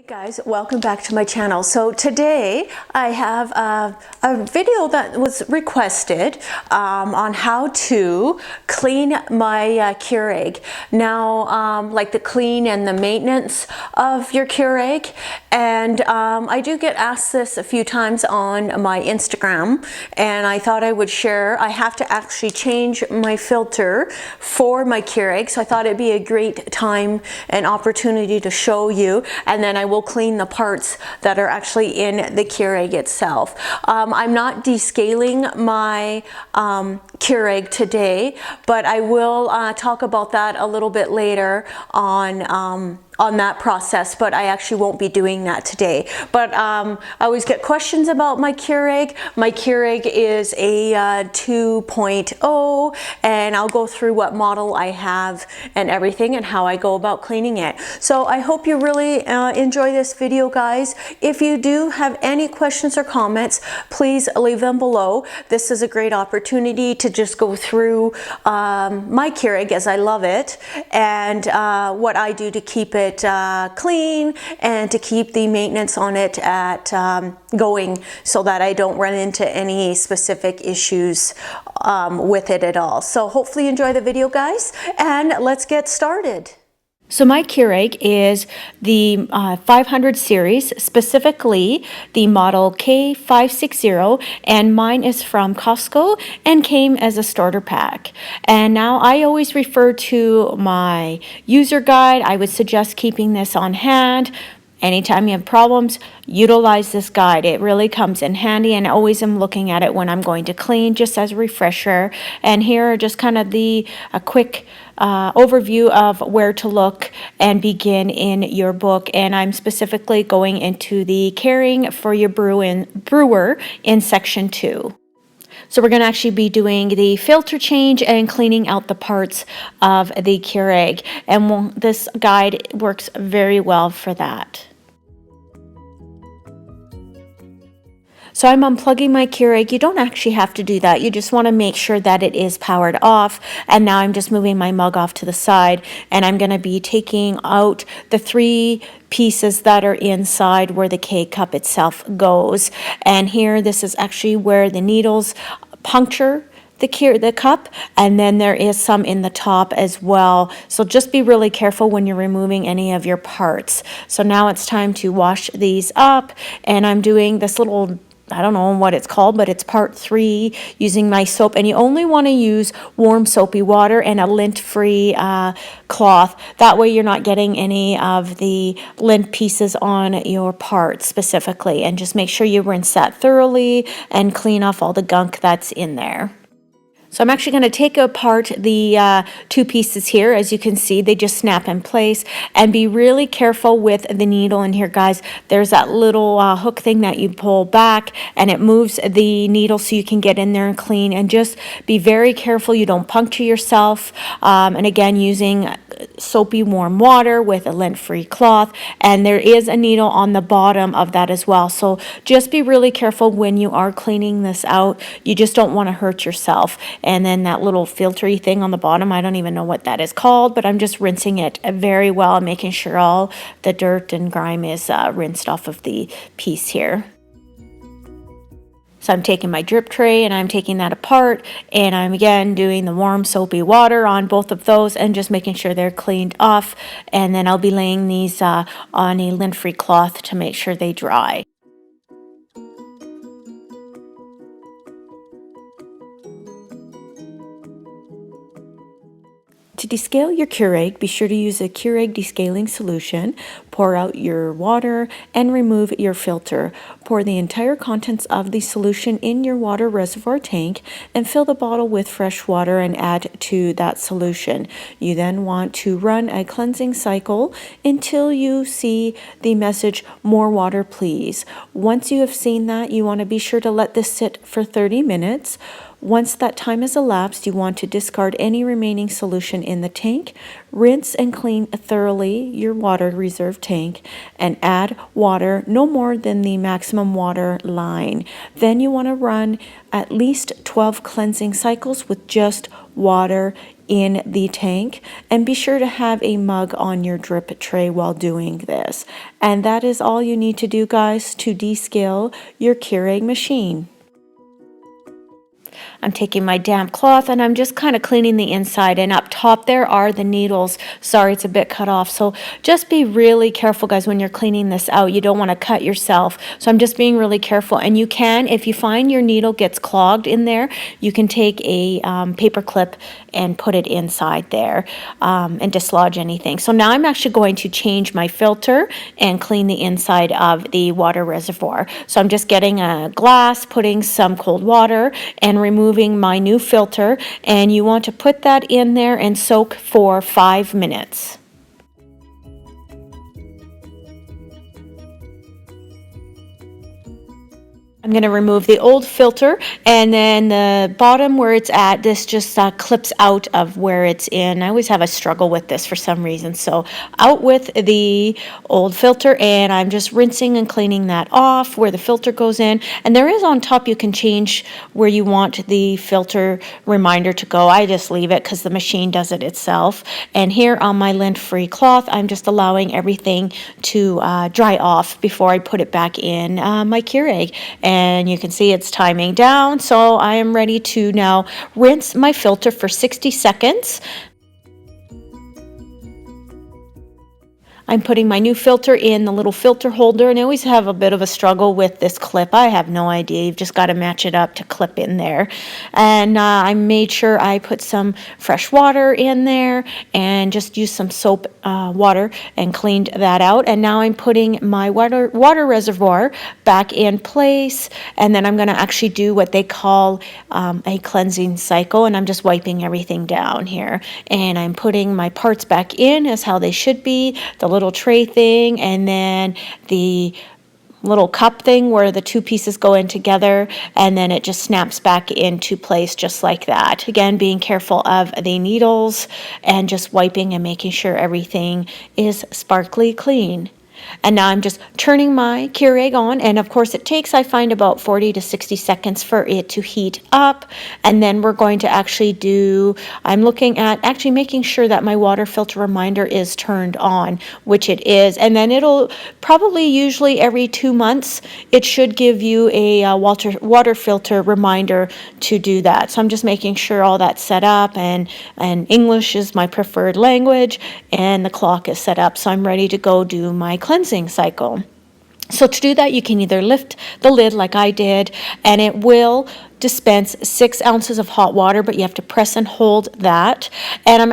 Guys, welcome back to my channel. So today I have a video that was requested on how to clean my Keurig. Now, like the clean and the maintenance of your Keurig. And I do get asked this a few times on my Instagram, and I thought I would share. I have to actually change my filter for my Keurig, so I thought it'd be a great time and opportunity to show you, and then I will clean the parts that are actually in the Keurig itself. I'm not descaling my Keurig today, but I will talk about that a little bit later on that process, but I actually won't be doing that today. But I always get questions about my Keurig. My Keurig is a 2.0, and I'll go through what model I have and everything and how I go about cleaning it. So I hope you really enjoy this video, guys. If you do have any questions or comments, please leave them below. This is a great opportunity to just go through my Keurig, as I love it, and what I do to keep it clean and to keep the maintenance on it at going, so that I don't run into any specific issues with it at all. So hopefully you enjoy the video, guys, and let's get started. So my Keurig is the 500 series, specifically the model K560, and mine is from Costco and came as a starter pack. And now I always refer to my user guide. I would suggest keeping this on hand. Anytime you have problems, utilize this guide. It really comes in handy, and I always am looking at it when I'm going to clean, just as a refresher. And here are just kind of a quick overview of where to look and begin in your book. And I'm specifically going into the caring for your brewer in section 2. So we're going to actually be doing the filter change and cleaning out the parts of the Keurig. And this guide works very well for that. So I'm unplugging my Keurig. You don't actually have to do that. You just want to make sure that it is powered off. And now I'm just moving my mug off to the side, and I'm going to be taking out the 3 pieces that are inside where the K-cup itself goes. And here, this is actually where the needles puncture the cup, and then there is some in the top as well. So just be really careful when you're removing any of your parts. So now it's time to wash these up, and I'm doing this little, I don't know what it's called, but it's part 3, using my soap. And you only want to use warm soapy water and a lint-free cloth. That way you're not getting any of the lint pieces on your parts specifically. And just make sure you rinse that thoroughly and clean off all the gunk that's in there. So I'm actually going to take apart the 2 pieces here. As you can see, they just snap in place. And be really careful with the needle in here, guys. There's that little hook thing that you pull back, and it moves the needle so you can get in there and clean. And just be very careful you don't puncture yourself. And again, using soapy warm water with a lint-free cloth. And there is a needle on the bottom of that as well. So just be really careful when you are cleaning this out. You just don't want to hurt yourself. And then that little filtery thing on the bottom, I don't even know what that is called, but I'm just rinsing it very well and making sure all the dirt and grime is rinsed off of the piece here. So I'm taking my drip tray and I'm taking that apart, and I'm again doing the warm soapy water on both of those and just making sure they're cleaned off. And then I'll be laying these on a lint-free cloth to make sure they dry. To descale your Keurig, be sure to use a Keurig descaling solution. Pour out your water and remove your filter. Pour the entire contents of the solution in your water reservoir tank and fill the bottle with fresh water and add to that solution. You then want to run a cleansing cycle until you see the message, "More water, please." Once you have seen that, you want to be sure to let this sit for 30 minutes. Once that time has elapsed, you want to discard any remaining solution in the tank, rinse and clean thoroughly your water reserve tank, and add water no more than the maximum water line. Then you want to run at least 12 cleansing cycles with just water in the tank, and be sure to have a mug on your drip tray while doing this. And that is all you need to do, guys, to descale your Keurig machine. I'm taking my damp cloth and I'm just kind of cleaning the inside, and up top there are the needles. Sorry, it's a bit cut off. So just be really careful, guys, when you're cleaning this out. You don't want to cut yourself. So I'm just being really careful. And you can, if you find your needle gets clogged in there, you can take a paper clip and put it inside there and dislodge anything. So now I'm actually going to change my filter and clean the inside of the water reservoir. So I'm just getting a glass, putting some cold water and removing my new filter, and you want to put that in there and soak for 5 minutes. I'm going to remove the old filter, and then the bottom where it's at, this just clips out of where it's in. I always have a struggle with this for some reason. So out with the old filter, and I'm just rinsing and cleaning that off where the filter goes in. And there is on top, you can change where you want the filter reminder to go. I just leave it because the machine does it itself. And here on my lint-free cloth, I'm just allowing everything to dry off before I put it back in my Keurig. And you can see it's timing down, so I am ready to now rinse my filter for 60 seconds. I'm putting my new filter in the little filter holder, and I always have a bit of a struggle with this clip. I have no idea. You've just got to match it up to clip in there. And I made sure I put some fresh water in there and just used some soap water and cleaned that out. And now I'm putting my water reservoir back in place, and then I'm going to actually do what they call a cleansing cycle, and I'm just wiping everything down here. And I'm putting my parts back in as how they should be. The little tray thing, and then the little cup thing where the two pieces go in together, and then it just snaps back into place just like that. Again, being careful of the needles and just wiping and making sure everything is sparkly clean. And now I'm just turning my Keurig on, and of course it takes, I find, about 40 to 60 seconds for it to heat up. And then we're going to actually I'm looking at actually making sure that my water filter reminder is turned on, which it is. And then it'll probably usually every 2 months, it should give you a water filter reminder to do that. So I'm just making sure all that's set up, and English is my preferred language, and the clock is set up. So I'm ready to go do my cleansing cycle. So to do that, you can either lift the lid like I did, and it will dispense 6 ounces of hot water, but you have to press and hold that. And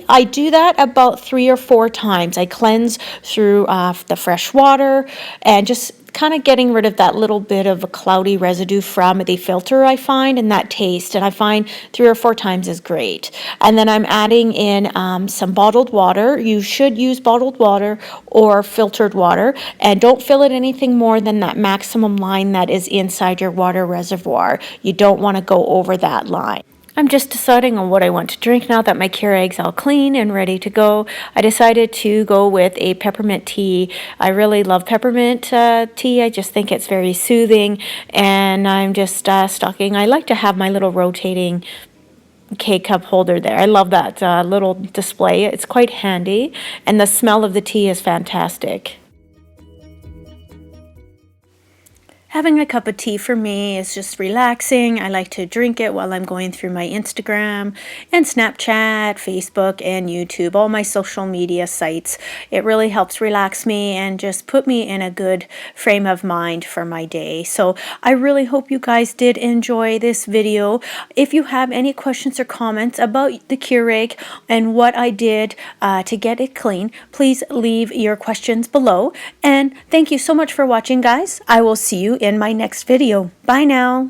I do that about 3 or 4 times. I cleanse through the fresh water and just kind of getting rid of that little bit of a cloudy residue from the filter, I find, and that taste. And I find 3 or 4 times is great. And then I'm adding in some bottled water. You should use bottled water or filtered water, and don't fill it anything more than that maximum line that is inside your water reservoir. You don't want to go over that line. I'm just deciding on what I want to drink now that my Keurig's all clean and ready to go. I decided to go with a peppermint tea. I really love peppermint tea. I just think it's very soothing, and I'm just stocking. I like to have my little rotating K-cup holder there. I love that little display. It's quite handy, and the smell of the tea is fantastic. Having a cup of tea for me is just relaxing. I like to drink it while I'm going through my Instagram and Snapchat, Facebook, and YouTube, all my social media sites. It really helps relax me and just put me in a good frame of mind for my day. So I really hope you guys did enjoy this video. If you have any questions or comments about the Keurig and what I did to get it clean, please leave your questions below. And thank you so much for watching, guys. I will see you in my next video. Bye now.